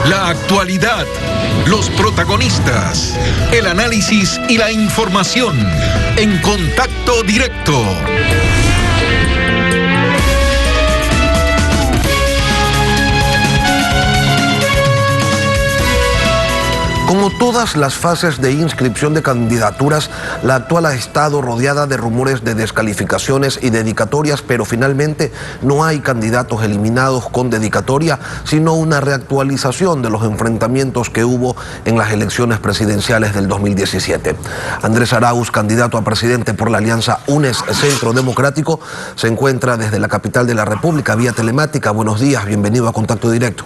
La actualidad, los protagonistas, el análisis y la información en Contacto Directo. Como todas las fases de inscripción de candidaturas, la actual ha estado rodeada de rumores de descalificaciones y dedicatorias, pero finalmente no hay candidatos eliminados con dedicatoria, sino una reactualización de los enfrentamientos que hubo en las elecciones presidenciales del 2017. Andrés Arauz, candidato a presidente por la alianza UNES Centro Democrático, se encuentra desde la capital de la República, vía telemática. Buenos días, bienvenido a Contacto Directo.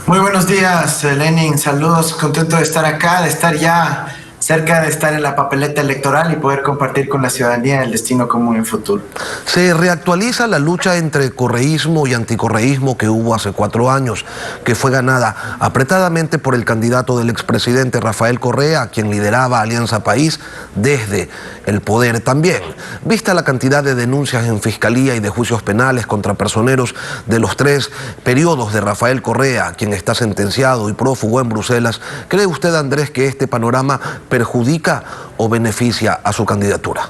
Muy buenos días, Lenin. Saludos, contento de estar acá, de estar ya cerca de estar en la papeleta electoral y poder compartir con la ciudadanía el destino común en futuro. Se reactualiza la lucha entre correísmo y anticorreísmo que hubo hace 4 años, que fue ganada apretadamente por el candidato del expresidente Rafael Correa, quien lideraba Alianza País desde el poder también. Vista la cantidad de denuncias en fiscalía y de juicios penales contra personeros de los 3 periodos de Rafael Correa, quien está sentenciado y prófugo en Bruselas, ¿cree usted, Andrés, que este panorama perjudica o beneficia a su candidatura?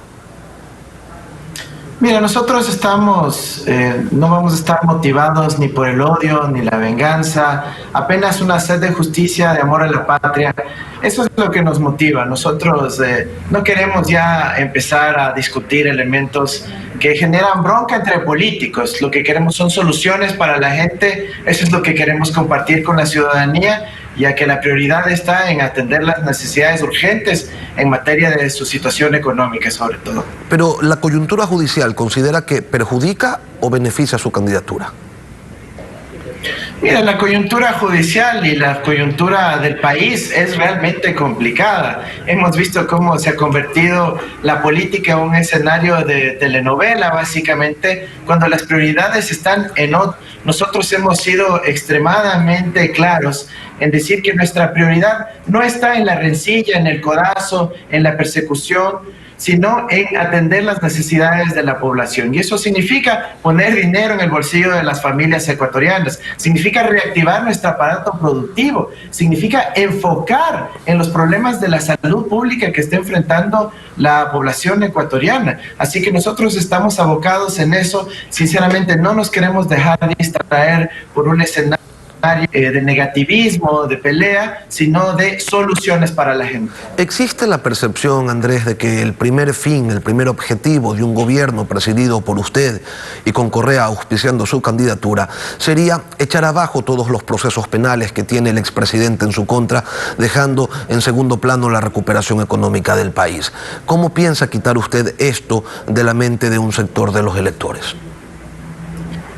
Mira, nosotros no vamos a estar motivados ni por el odio ni la venganza, apenas una sed de justicia, de amor a la patria. Eso es lo que nos motiva. Nosotros no queremos ya empezar a discutir elementos que generan bronca entre políticos. Lo que queremos son soluciones para la gente. Eso es lo que queremos compartir con la ciudadanía, ya que la prioridad está en atender las necesidades urgentes en materia de su situación económica, sobre todo. Pero la coyuntura judicial, ¿considera que perjudica o beneficia su candidatura? Mira, la coyuntura judicial y la coyuntura del país es realmente complicada. Hemos visto cómo se ha convertido la política en un escenario de telenovela, básicamente, cuando las prioridades están en otro. Nosotros hemos sido extremadamente claros en decir que nuestra prioridad no está en la rencilla, en el codazo, en la persecución, sino en atender las necesidades de la población. Y eso significa poner dinero en el bolsillo de las familias ecuatorianas, significa reactivar nuestro aparato productivo, significa enfocar en los problemas de la salud pública que está enfrentando la población ecuatoriana. Así que nosotros estamos abocados en eso. Sinceramente, no nos queremos dejar distraer por un escenario de negativismo, de pelea, sino de soluciones para la gente. ¿Existe la percepción, Andrés, de que el primer fin, el primer objetivo de un gobierno presidido por usted y con Correa auspiciando su candidatura sería echar abajo todos los procesos penales que tiene el expresidente en su contra, dejando en segundo plano la recuperación económica del país? ¿Cómo piensa quitar usted esto de la mente de un sector de los electores?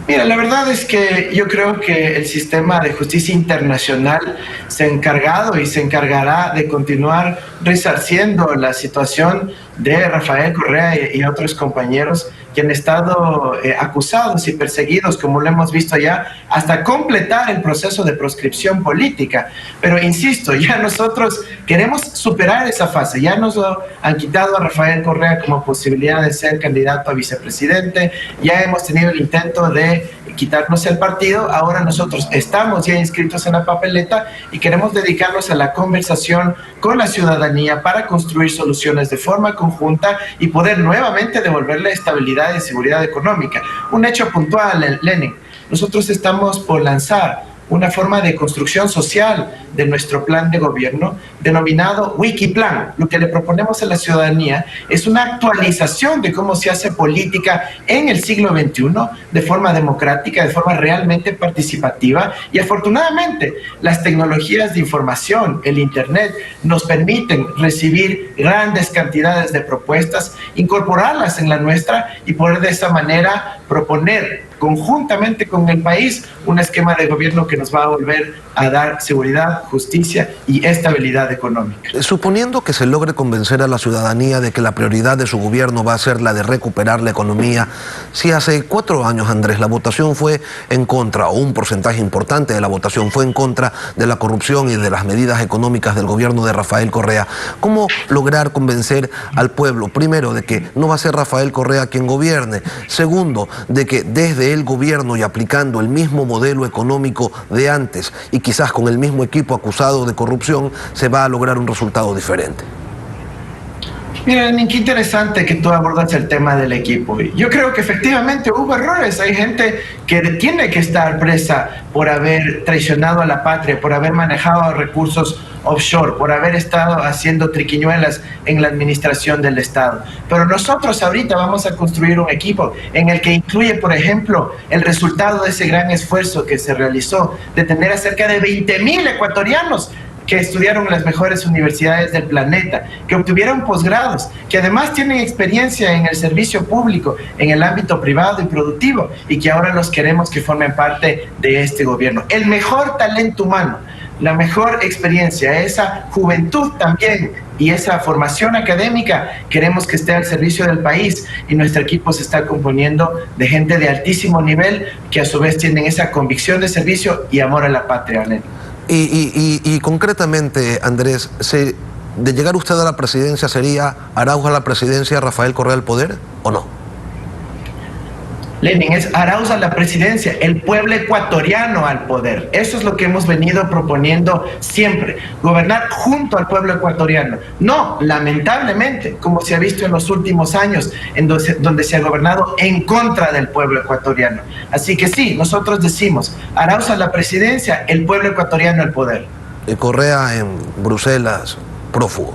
Mira, la verdad es que yo creo que el sistema de justicia internacional se ha encargado y se encargará de continuar resarciendo la situación de Rafael Correa y otros compañeros que han estado acusados y perseguidos, como lo hemos visto ya, hasta completar el proceso de proscripción política. Pero insisto, ya nosotros queremos superar esa fase. Ya nos han quitado a Rafael Correa como posibilidad de ser candidato a vicepresidente, ya hemos tenido el intento de quitarnos el partido. Ahora nosotros estamos ya inscritos en la papeleta y queremos dedicarnos a la conversación con la ciudadanía para construir soluciones de forma conjunta y poder nuevamente devolverle estabilidad y seguridad económica. Un hecho puntual, Lenin. Nosotros estamos por lanzar una forma de construcción social de nuestro plan de gobierno denominado Wikiplan. Lo que le proponemos a la ciudadanía es una actualización de cómo se hace política en el siglo XXI de forma democrática, de forma realmente participativa, y afortunadamente las tecnologías de información, el internet, nos permiten recibir grandes cantidades de propuestas, incorporarlas en la nuestra y poder de esa manera proponer conjuntamente con el país un esquema de gobierno que nos va a volver a dar seguridad, justicia y estabilidad económica. Suponiendo que se logre convencer a la ciudadanía de que la prioridad de su gobierno va a ser la de recuperar la economía, Si hace 4 años, Andrés, la votación fue en contra, o un porcentaje importante de la votación fue en contra de la corrupción y de las medidas económicas del gobierno de Rafael Correa, ¿cómo lograr convencer al pueblo, primero, de que no va a ser Rafael Correa quien gobierne? Segundo, de que desde el gobierno y aplicando el mismo modelo económico de antes y quizás con el mismo equipo acusado de corrupción, se va a lograr un resultado diferente? Mira, qué interesante que tú abordas el tema del equipo. Yo creo que efectivamente hubo errores. Hay gente que tiene que estar presa por haber traicionado a la patria, por haber manejado recursos offshore, por haber estado haciendo triquiñuelas en la administración del Estado. Pero nosotros ahorita vamos a construir un equipo en el que incluye, por ejemplo, el resultado de ese gran esfuerzo que se realizó de tener a cerca de 20,000 ecuatorianos que estudiaron en las mejores universidades del planeta, que obtuvieron posgrados, que además tienen experiencia en el servicio público, en el ámbito privado y productivo, y que ahora los queremos que formen parte de este gobierno. El mejor talento humano, la mejor experiencia, esa juventud también y esa formación académica, queremos que esté al servicio del país, y nuestro equipo se está componiendo de gente de altísimo nivel que a su vez tienen esa convicción de servicio y amor a la patria, Lenin. Y concretamente, Andrés, de llegar usted a la presidencia, ¿sería Arauz a la presidencia, Rafael Correa al poder o no? Lenin, es Arauz a la presidencia, el pueblo ecuatoriano al poder. Eso es lo que hemos venido proponiendo siempre, gobernar junto al pueblo ecuatoriano. No, lamentablemente, como se ha visto en los últimos años, donde se ha gobernado en contra del pueblo ecuatoriano. Así que sí, nosotros decimos, Arauz a la presidencia, el pueblo ecuatoriano al poder. Correa en Bruselas, prófugo.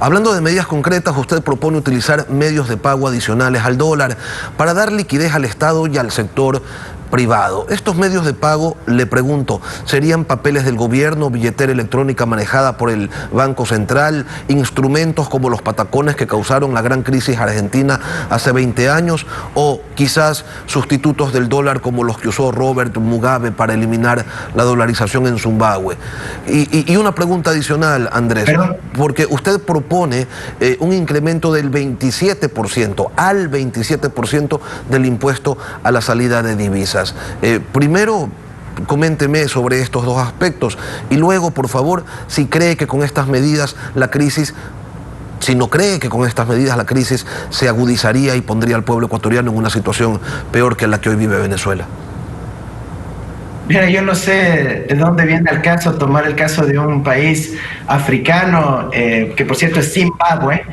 Hablando de medidas concretas, usted propone utilizar medios de pago adicionales al dólar para dar liquidez al Estado y al sector privado. Estos medios de pago, le pregunto, ¿serían papeles del gobierno, billetera electrónica manejada por el Banco Central, instrumentos como los patacones que causaron la gran crisis argentina hace 20 años, o quizás sustitutos del dólar como los que usó Robert Mugabe para eliminar la dolarización en Zimbabue? Y una pregunta adicional, Andrés, porque usted propone un incremento del 27%, al 27% del impuesto a la salida de divisas. Primero, coménteme sobre estos dos aspectos y luego, por favor, si cree que con estas medidas la crisis, si no cree que con estas medidas la crisis se agudizaría y pondría al pueblo ecuatoriano en una situación peor que la que hoy vive Venezuela. Mira, yo no sé de dónde viene el caso, tomar el caso de un país africano, que por cierto es Zimbabue,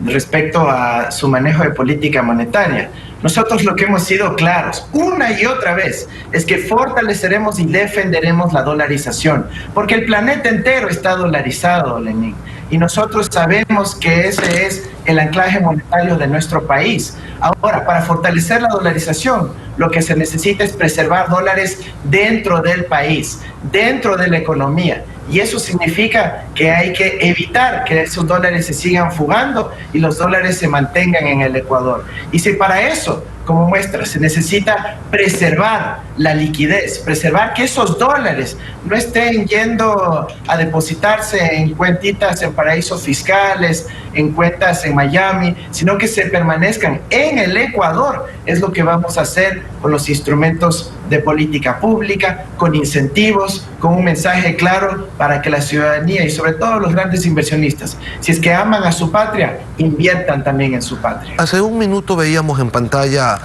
respecto a su manejo de política monetaria. Nosotros lo que hemos sido claros una y otra vez es que fortaleceremos y defenderemos la dolarización, porque el planeta entero está dolarizado, Lenin, y nosotros sabemos que ese es el anclaje monetario de nuestro país. Ahora, para fortalecer la dolarización, lo que se necesita es preservar dólares dentro del país, dentro de la economía. Y eso significa que hay que evitar que esos dólares se sigan fugando y los dólares se mantengan en el Ecuador. Y si para eso, como muestra, se necesita preservar la liquidez, preservar que esos dólares no estén yendo a depositarse en cuentitas en paraísos fiscales, en cuentas en Miami, sino que se permanezcan en el Ecuador, es lo que vamos a hacer con los instrumentos de política pública, con incentivos, con un mensaje claro para que la ciudadanía y sobre todo los grandes inversionistas, si es que aman a su patria, inviertan también en su patria. Hace un minuto veíamos en pantalla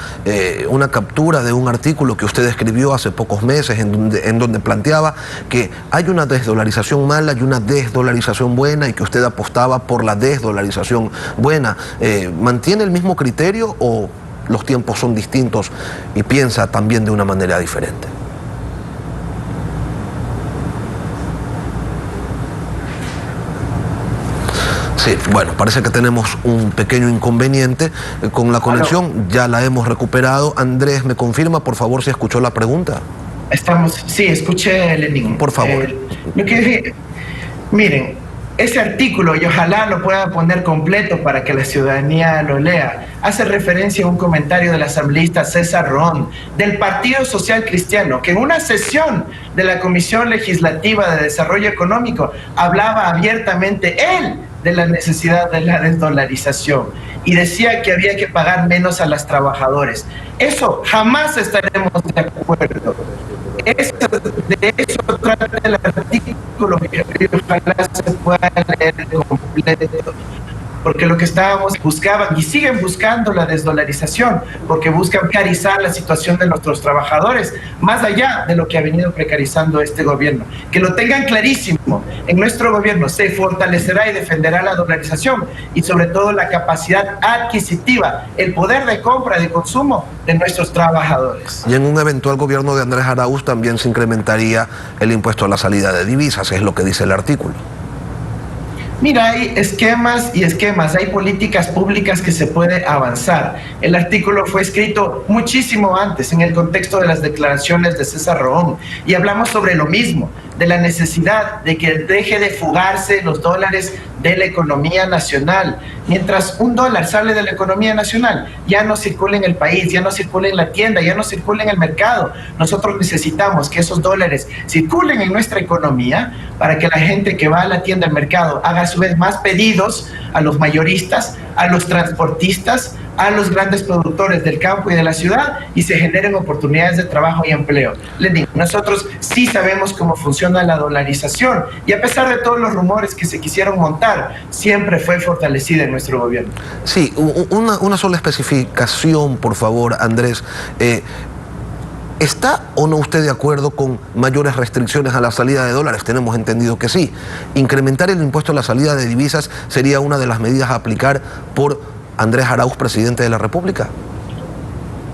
una captura de un artículo que usted escribió hace pocos meses en donde planteaba que hay una desdolarización mala y una desdolarización buena y que usted apostaba por la desdolarización buena. ¿Mantiene el mismo criterio o los tiempos son distintos y piensa también de una manera diferente? Sí, bueno, parece que tenemos un pequeño inconveniente con la conexión, ya la hemos recuperado. Andrés, ¿me confirma, por favor, si escuchó la pregunta? Sí, escuché, Lenin. Por favor. Miren, ese artículo, y ojalá lo pueda poner completo para que la ciudadanía lo lea, hace referencia a un comentario del asambleísta César Roón, del Partido Social Cristiano, que en una sesión de la Comisión Legislativa de Desarrollo Económico hablaba abiertamente él de la necesidad de la desdolarización y decía que había que pagar menos a los trabajadores. Eso jamás estaremos de acuerdo. De eso trata el artículo, que ojalá se pueda leer completo. Porque lo que buscaban y siguen buscando la desdolarización, porque buscan precarizar la situación de nuestros trabajadores, más allá de lo que ha venido precarizando este gobierno. Que lo tengan clarísimo, en nuestro gobierno se fortalecerá y defenderá la dolarización y sobre todo la capacidad adquisitiva, el poder de compra, de consumo de nuestros trabajadores. Y en un eventual gobierno de Andrés Arauz también se incrementaría el impuesto a la salida de divisas, es lo que dice el artículo. Mira, hay esquemas y esquemas, hay políticas públicas que se puede avanzar. El artículo fue escrito muchísimo antes, en el contexto de las declaraciones de César Roón, y hablamos sobre lo mismo, de la necesidad de que deje de fugarse los dólares de la economía nacional. Mientras un dólar sale de la economía nacional, ya no circula en el país, ya no circula en la tienda, ya no circula en el mercado. Nosotros necesitamos que esos dólares circulen en nuestra economía para que la gente que va a la tienda, al mercado, haga a su vez más pedidos a los mayoristas, a los transportistas, a los grandes productores del campo y de la ciudad, y se generen oportunidades de trabajo y empleo. Lenin, nosotros sí sabemos cómo funciona la dolarización, y a pesar de todos los rumores que se quisieron montar, siempre fue fortalecida en nuestro gobierno. Sí, una sola especificación, por favor, Andrés. ¿Está o no usted de acuerdo con mayores restricciones a la salida de dólares? Tenemos entendido que sí. Incrementar el impuesto a la salida de divisas sería una de las medidas a aplicar por Andrés Arauz, presidente de la República.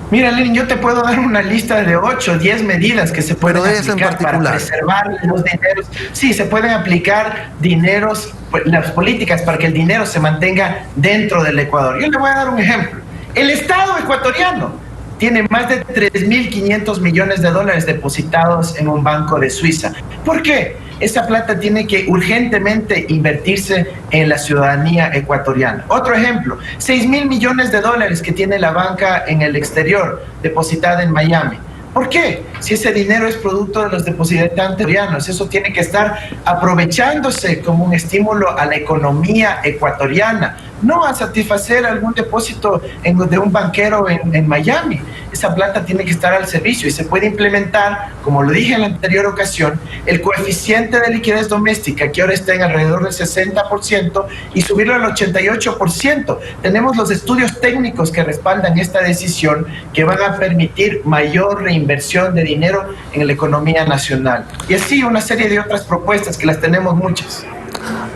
Mira, Lenin, yo te puedo dar una lista de 8 o 10 medidas que se pueden aplicar para preservar los dineros. Sí, se pueden aplicar las políticas para que el dinero se mantenga dentro del Ecuador. Yo le voy a dar un ejemplo. El Estado ecuatoriano tiene más de 3.500 millones de dólares depositados en un banco de Suiza. ¿Por qué? Esa plata tiene que urgentemente invertirse en la ciudadanía ecuatoriana. Otro ejemplo, 6.000 millones de dólares que tiene la banca en el exterior, depositada en Miami. ¿Por qué? Si ese dinero es producto de los depositantes ecuatorianos, eso tiene que estar aprovechándose como un estímulo a la economía ecuatoriana, no a satisfacer algún depósito de un banquero en Miami. Esa plata tiene que estar al servicio y se puede implementar, como lo dije en la anterior ocasión, el coeficiente de liquidez doméstica, que ahora está en alrededor del 60%, y subirlo al 88%. Tenemos los estudios técnicos que respaldan esta decisión, que van a permitir mayor reinversión de dinero en la economía nacional. Y así una serie de otras propuestas, que las tenemos muchas.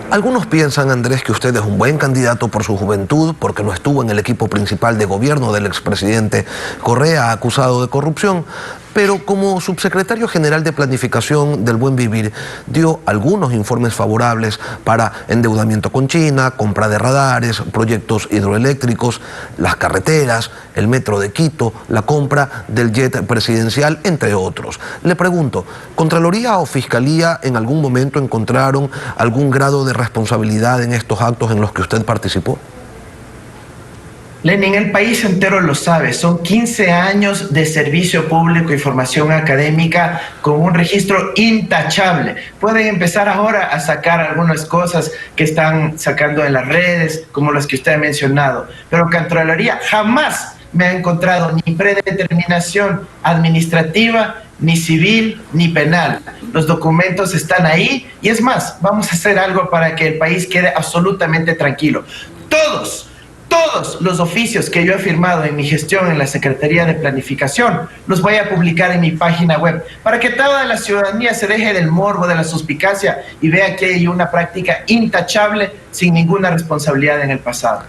Algunos piensan, Andrés, que usted es un buen candidato por su juventud, porque no estuvo en el equipo principal de gobierno del expresidente Correa, acusado de corrupción, pero como subsecretario general de Planificación del Buen Vivir, dio algunos informes favorables para endeudamiento con China, compra de radares, proyectos hidroeléctricos, las carreteras, el metro de Quito, la compra del jet presidencial, entre otros. Le pregunto, ¿Contraloría o Fiscalía en algún momento encontraron algún grado de responsabilidad en estos actos en los que usted participó? Lenin, el país entero lo sabe, son 15 años de servicio público y formación académica con un registro intachable. Pueden empezar ahora a sacar algunas cosas que están sacando en las redes, como las que usted ha mencionado, pero Contraloría jamás me ha encontrado ni predeterminación administrativa, ni civil, ni penal. Los documentos están ahí y es más, vamos a hacer algo para que el país quede absolutamente tranquilo. Todos los oficios que yo he firmado en mi gestión en la Secretaría de Planificación los voy a publicar en mi página web para que toda la ciudadanía se deje del morbo, de la suspicacia y vea que hay una práctica intachable sin ninguna responsabilidad en el pasado.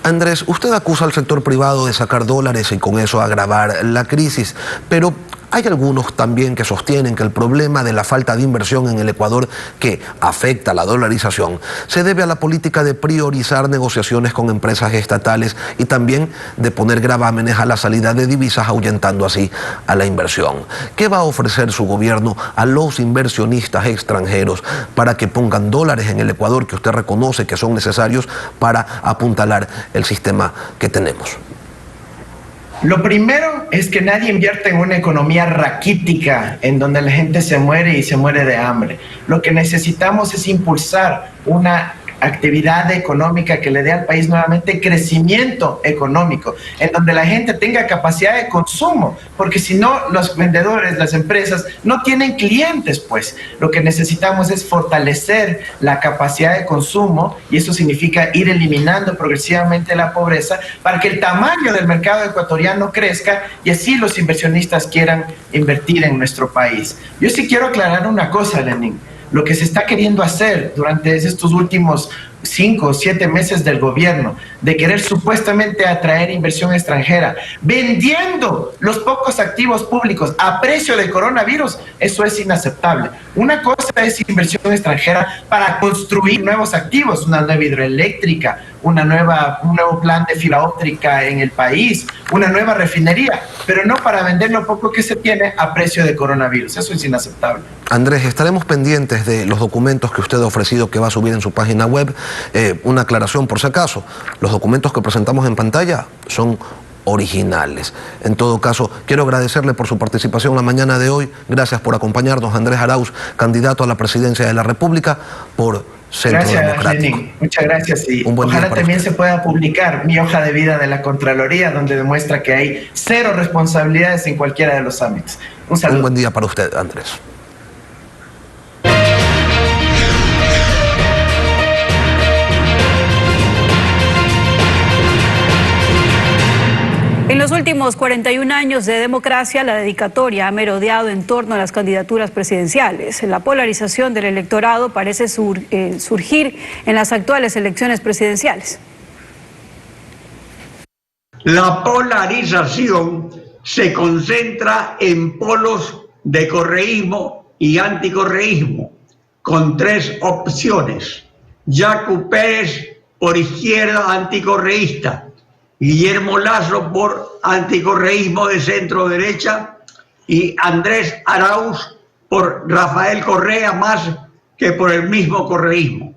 Andrés, usted acusa al sector privado de sacar dólares y con eso agravar la crisis, pero hay algunos también que sostienen que el problema de la falta de inversión en el Ecuador, que afecta la dolarización, se debe a la política de priorizar negociaciones con empresas estatales y también de poner gravámenes a la salida de divisas, ahuyentando así a la inversión. ¿Qué va a ofrecer su gobierno a los inversionistas extranjeros para que pongan dólares en el Ecuador, que usted reconoce que son necesarios para apuntalar el sistema que tenemos? Lo primero es que nadie invierta en una economía raquítica en donde la gente se muere y se muere de hambre. Lo que necesitamos es impulsar una actividad económica que le dé al país nuevamente crecimiento económico, en donde la gente tenga capacidad de consumo, porque si no, los vendedores, las empresas no tienen clientes, pues. Lo que necesitamos es fortalecer la capacidad de consumo, y eso significa ir eliminando progresivamente la pobreza para que el tamaño del mercado ecuatoriano crezca y así los inversionistas quieran invertir en nuestro país. Yo sí quiero aclarar una cosa, Lenín. Lo que se está queriendo hacer durante estos últimos 5 o 7 meses del gobierno, de querer supuestamente atraer inversión extranjera, vendiendo los pocos activos públicos a precio de coronavirus, eso es inaceptable. Una cosa es inversión extranjera para construir nuevos activos, una nueva hidroeléctrica, un nuevo plan de fibra óptica en el país, una nueva refinería, pero no para vender lo poco que se tiene a precio de coronavirus. Eso es inaceptable. Andrés, estaremos pendientes de los documentos que usted ha ofrecido que va a subir en su página web. Una aclaración por si acaso, los documentos que presentamos en pantalla son originales. En todo caso, quiero agradecerle por su participación la mañana de hoy. Gracias por acompañarnos, Andrés Arauz, candidato a la presidencia de la República por Centro Democrático. Gracias, Lenín. Muchas gracias. Y ojalá también se pueda publicar mi hoja de vida de la Contraloría, donde demuestra que hay 0 responsabilidades en cualquiera de los ámbitos. Un saludo. Un buen día para usted, Andrés. En los últimos 41 años de democracia, la dedicatoria ha merodeado en torno a las candidaturas presidenciales. La polarización del electorado parece surgir en las actuales elecciones presidenciales. La polarización se concentra en polos de correísmo y anticorreísmo, con 3 opciones. Yacu Pérez por izquierda anticorreísta, Guillermo Lasso por anticorreísmo de centro derecha y Andrés Arauz por Rafael Correa más que por el mismo correísmo.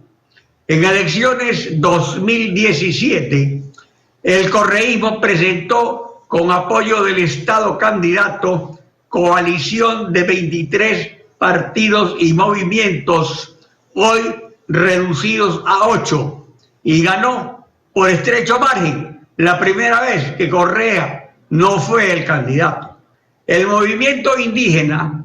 En elecciones 2017, el correísmo presentó con apoyo del Estado candidato coalición de 23 partidos y movimientos, hoy reducidos a 8, y ganó por estrecho margen, la primera vez que Correa no fue el candidato. El movimiento indígena,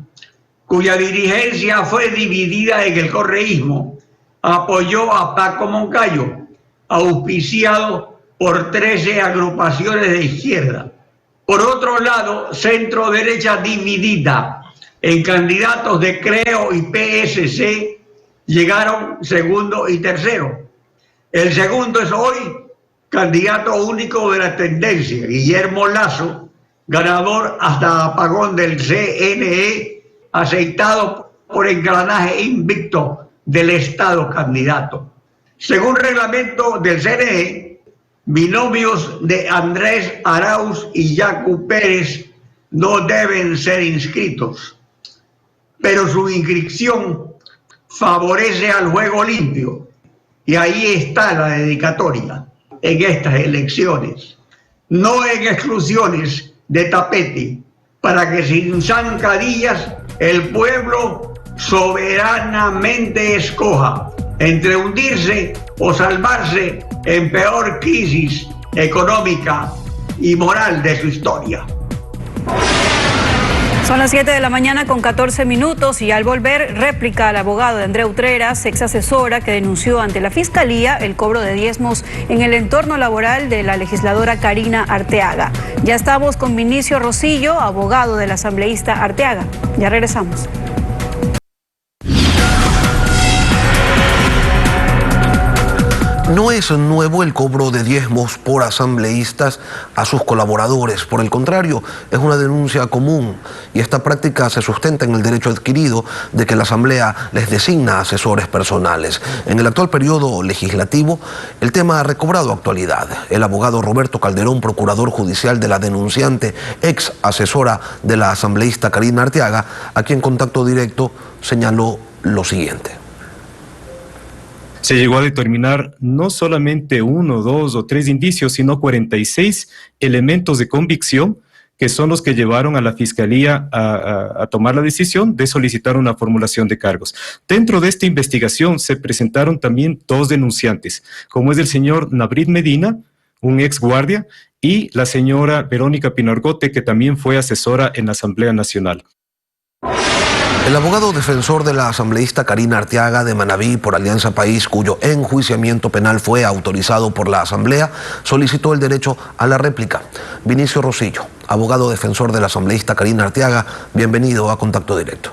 cuya dirigencia fue dividida en el correísmo, apoyó a Paco Moncayo, auspiciado por 13 agrupaciones de izquierda. Por otro lado, centro derecha dividida en candidatos de Creo y PSC llegaron segundo y tercero. El segundo es hoy candidato único de la tendencia, Guillermo Lasso, ganador hasta apagón del CNE, aceitado por engranaje invicto del Estado candidato. Según reglamento del CNE, binomios de Andrés Arauz y Yacu Pérez no deben ser inscritos, pero su inscripción favorece al juego limpio, y ahí está la dedicatoria en estas elecciones, no en exclusiones de tapete, para que sin zancadillas el pueblo soberanamente escoja entre hundirse o salvarse en peor crisis económica y moral de su historia. Son las 7 de la mañana con 14 minutos y al volver, réplica al abogado de Andrea Utreras, ex asesora que denunció ante la Fiscalía el cobro de diezmos en el entorno laboral de la legisladora Karina Arteaga. Ya estamos con Vinicio Rosillo, abogado del asambleísta Arteaga. Ya regresamos. No es nuevo el cobro de diezmos por asambleístas a sus colaboradores. Por el contrario, es una denuncia común y esta práctica se sustenta en el derecho adquirido de que la Asamblea les designa asesores personales. En el actual periodo legislativo, el tema ha recobrado actualidad. El abogado Roberto Calderón, procurador judicial de la denunciante, ex asesora de la asambleísta Karina Arteaga, aquí en contacto directo señaló lo siguiente. Se llegó a determinar no solamente 1, 2 o 3 indicios, sino 46 elementos de convicción que son los que llevaron a la Fiscalía a tomar la decisión de solicitar una formulación de cargos. Dentro de esta investigación se presentaron también 2 denunciantes, como es el señor Nabrit Medina, un ex guardia, y la señora Verónica Pinargote, que también fue asesora en la Asamblea Nacional. El abogado defensor de la asambleísta Karina Arteaga de Manabí por Alianza País, cuyo enjuiciamiento penal fue autorizado por la Asamblea, solicitó el derecho a la réplica. Vinicio Rosillo, abogado defensor de la asambleísta Karina Arteaga, bienvenido a Contacto Directo.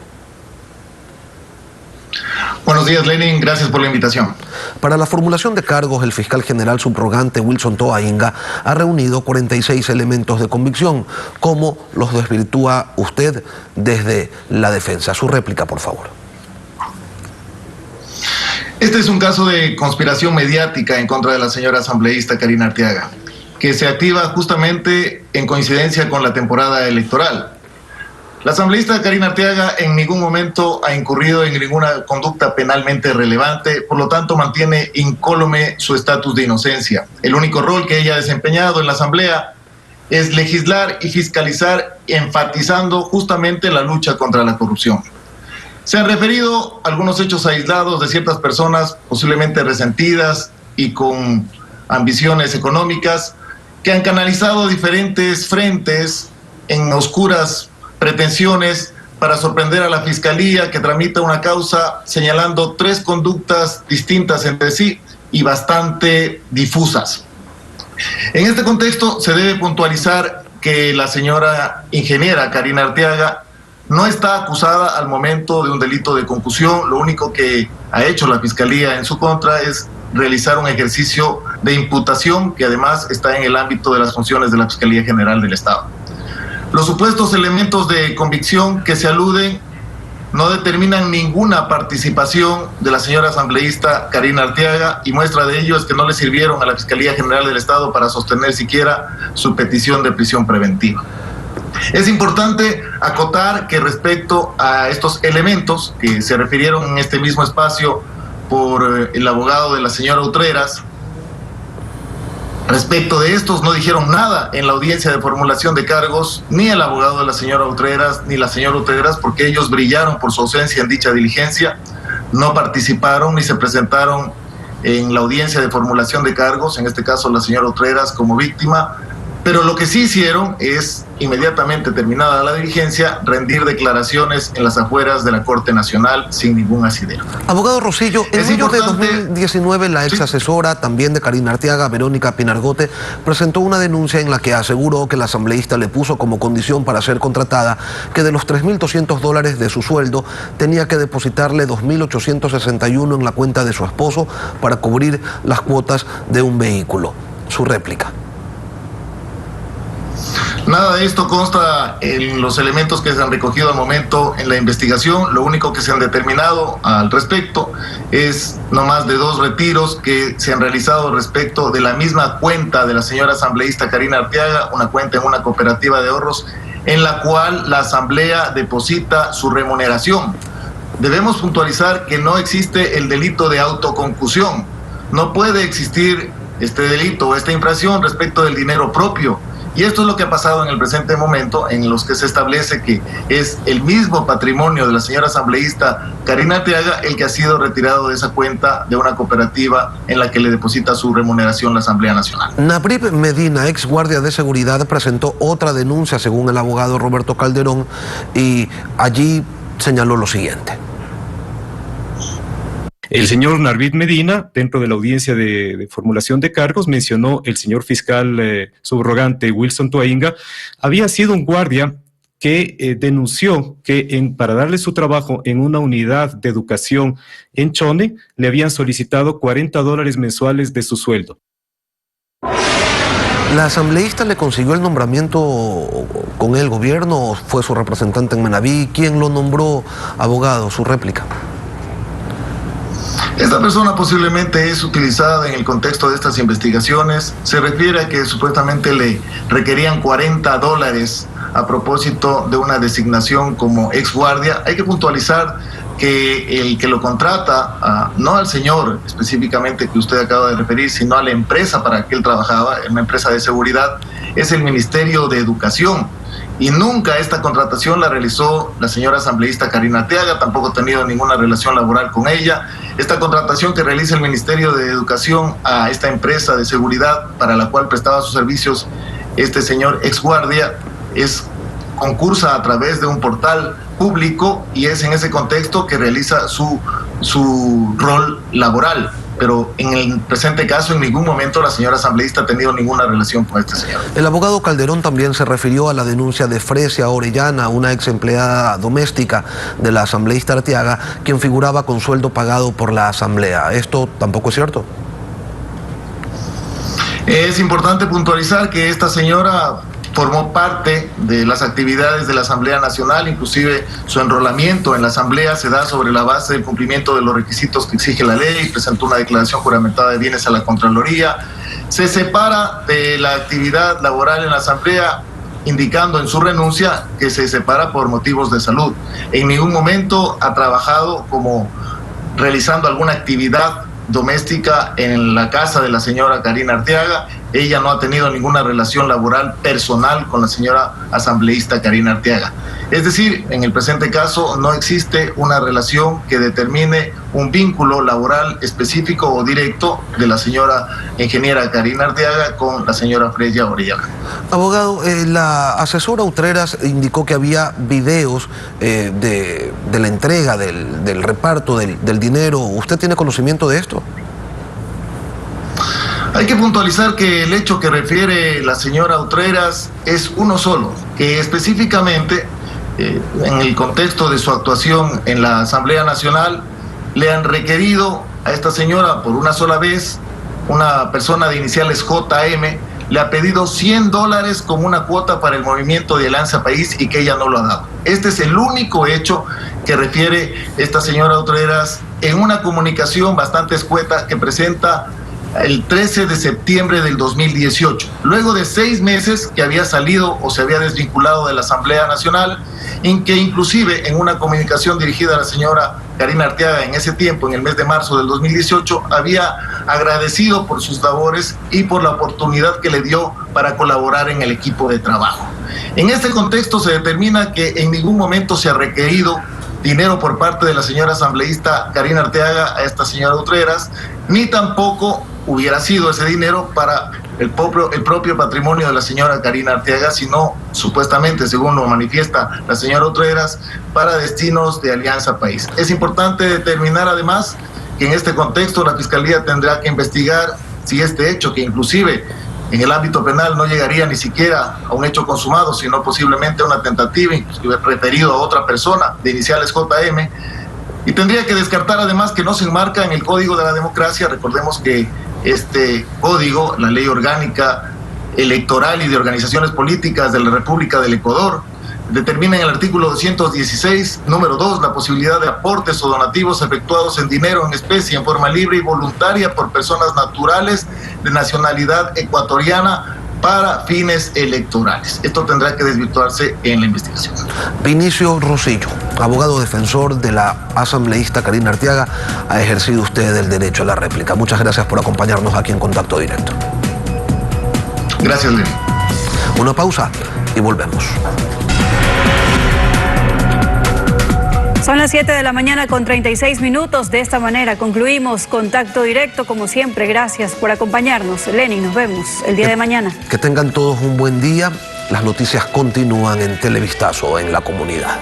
Buenos días, Lenin. Gracias por la invitación. Para la formulación de cargos, el fiscal general subrogante Wilson Toainga ha reunido 46 elementos de convicción. ¿Cómo los desvirtúa usted desde la defensa? Su réplica, por favor. Este es un caso de conspiración mediática en contra de la señora asambleísta Karina Arteaga, que se activa justamente en coincidencia con la temporada electoral. La asambleísta Karina Arteaga en ningún momento ha incurrido en ninguna conducta penalmente relevante, por lo tanto mantiene incólume su estatus de inocencia. El único rol que ella ha desempeñado en la asamblea es legislar y fiscalizar, enfatizando justamente la lucha contra la corrupción. Se han referido algunos hechos aislados de ciertas personas posiblemente resentidas y con ambiciones económicas que han canalizado diferentes frentes en oscuras pretensiones para sorprender a la Fiscalía, que tramita una causa señalando 3 conductas distintas entre sí y bastante difusas. En este contexto se debe puntualizar que la señora ingeniera Karina Arteaga no está acusada al momento de un delito de concusión. Lo único que ha hecho la Fiscalía en su contra es realizar un ejercicio de imputación que además está en el ámbito de las funciones de la Fiscalía General del Estado. Los supuestos elementos de convicción que se aluden no determinan ninguna participación de la señora asambleísta Karina Arteaga, y muestra de ello es que no le sirvieron a la Fiscalía General del Estado para sostener siquiera su petición de prisión preventiva. Es importante acotar que respecto a estos elementos que se refirieron en este mismo espacio por el abogado de la señora Utreras, respecto de estos no dijeron nada en la audiencia de formulación de cargos, ni el abogado de la señora Utreras, ni la señora Utreras, porque ellos brillaron por su ausencia en dicha diligencia, no participaron ni se presentaron en la audiencia de formulación de cargos, en este caso la señora Utreras como víctima, pero lo que sí hicieron es, inmediatamente terminada la diligencia, rendir declaraciones en las afueras de la Corte Nacional sin ningún asidero. Abogado Rosillo, en mayo de 2019 la ex asesora, también de Karina Arteaga, Verónica Pinargote, presentó una denuncia en la que aseguró que la asambleísta le puso como condición para ser contratada que de los $3.200 de su sueldo tenía que depositarle 2.861 en la cuenta de su esposo para cubrir las cuotas de un vehículo. Su réplica. Nada de esto consta en los elementos que se han recogido al momento en la investigación. Lo único que se han determinado al respecto es no más de 2 retiros que se han realizado respecto de la misma cuenta de la señora asambleísta Karina Arteaga, una cuenta en una cooperativa de ahorros en la cual la asamblea deposita su remuneración. Debemos puntualizar que no existe el delito de autoconcusión. No puede existir este delito o esta infracción respecto del dinero propio. Y esto es lo que ha pasado en el presente momento, en los que se establece que es el mismo patrimonio de la señora asambleísta Karina Arteaga el que ha sido retirado de esa cuenta de una cooperativa en la que le deposita su remuneración la Asamblea Nacional. Nabrit Medina, ex guardia de seguridad, presentó otra denuncia según el abogado Roberto Calderón y allí señaló lo siguiente. El señor Nabrit Medina, dentro de la audiencia de formulación de cargos, mencionó el señor fiscal subrogante Wilson Toainga, había sido un guardia que denunció que para darle su trabajo en una unidad de educación en Chone, le habían solicitado $40 mensuales de su sueldo. ¿La asambleísta le consiguió el nombramiento con el gobierno o fue su representante en Manabí? ¿Quién lo nombró, abogado? Su réplica. Esta persona posiblemente es utilizada en el contexto de estas investigaciones. Se refiere a que supuestamente le requerían $40 a propósito de una designación como ex guardia. Hay que puntualizar que el que lo contrata, no al señor específicamente que usted acaba de referir, sino a la empresa para que él trabajaba, en una empresa de seguridad, es el Ministerio de Educación. y nunca esta contratación la realizó la señora asambleísta Karina Arteaga, tampoco ha tenido ninguna relación laboral con ella. Esta contratación que realiza el Ministerio de Educación a esta empresa de seguridad para la cual prestaba sus servicios este señor exguardia concursa a través de un portal público y es en ese contexto que realiza su rol laboral. Pero en el presente caso, en ningún momento la señora asambleísta ha tenido ninguna relación con este señor. El abogado Calderón también se refirió a la denuncia de Fresia Orellana, una ex empleada doméstica de la asambleísta Arteaga, quien figuraba con sueldo pagado por la asamblea. ¿Esto tampoco es cierto? Es importante puntualizar que esta señora formó parte de las actividades de la Asamblea Nacional, inclusive su enrolamiento en la Asamblea se da sobre la base del cumplimiento de los requisitos que exige la ley, presentó una declaración juramentada de bienes a la Contraloría, se separa de la actividad laboral en la Asamblea, indicando en su renuncia que se separa por motivos de salud. En ningún momento ha trabajado como realizando alguna actividad doméstica en la casa de la señora Karina Arteaga. Ella no ha tenido ninguna relación laboral personal con la señora asambleísta Karina Arteaga. Es decir, en el presente caso no existe una relación que determine un vínculo laboral específico o directo de la señora ingeniera Karina Arteaga con la señora Fresia Orellana. Abogado, la asesora Utreras indicó que había videos de la entrega del reparto del dinero. ¿Usted tiene conocimiento de esto? Hay que puntualizar que el hecho que refiere la señora Utreras es uno solo, que específicamente en el contexto de su actuación en la Asamblea Nacional le han requerido a esta señora por una sola vez, una persona de iniciales JM, le ha pedido $100 como una cuota para el movimiento de Alianza País y que ella no lo ha dado. Este es el único hecho que refiere esta señora Utreras en una comunicación bastante escueta que presenta el 13 de septiembre del 2018, luego de 6 meses que había salido o se había desvinculado de la Asamblea Nacional, en que inclusive en una comunicación dirigida a la señora Karina Arteaga en ese tiempo, en el mes de marzo del 2018, había agradecido por sus labores y por la oportunidad que le dio para colaborar en el equipo de trabajo. En este contexto se determina que en ningún momento se ha requerido dinero por parte de la señora asambleísta Karina Arteaga a esta señora Utreras, ni tampoco hubiera sido ese dinero para el propio patrimonio de la señora Karina Arteaga, sino supuestamente, según lo manifiesta la señora Utreras, para destinos de Alianza País. Es importante determinar además que en este contexto la Fiscalía tendrá que investigar si este hecho, que inclusive en el ámbito penal no llegaría ni siquiera a un hecho consumado, sino posiblemente a una tentativa, inclusive referido a otra persona de iniciales JM, y tendría que descartar además que no se enmarca en el Código de la Democracia. Recordemos que este código, la Ley Orgánica Electoral y de Organizaciones Políticas de la República del Ecuador, determina en el artículo 216, número 2, la posibilidad de aportes o donativos efectuados en dinero en especie, en forma libre y voluntaria por personas naturales de nacionalidad ecuatoriana para fines electorales. Esto tendrá que desvirtuarse en la investigación. Vinicio Rosillo, abogado defensor de la asambleísta Karina Arteaga, ha ejercido usted el derecho a la réplica. Muchas gracias por acompañarnos aquí en Contacto Directo. Gracias, Lenny. Una pausa y volvemos. Son las 7 de la mañana con 36 minutos. De esta manera concluimos Contacto Directo. Como siempre, gracias por acompañarnos. Lenny, nos vemos el día de mañana. Que tengan todos un buen día. Las noticias continúan en Televistazo en la comunidad.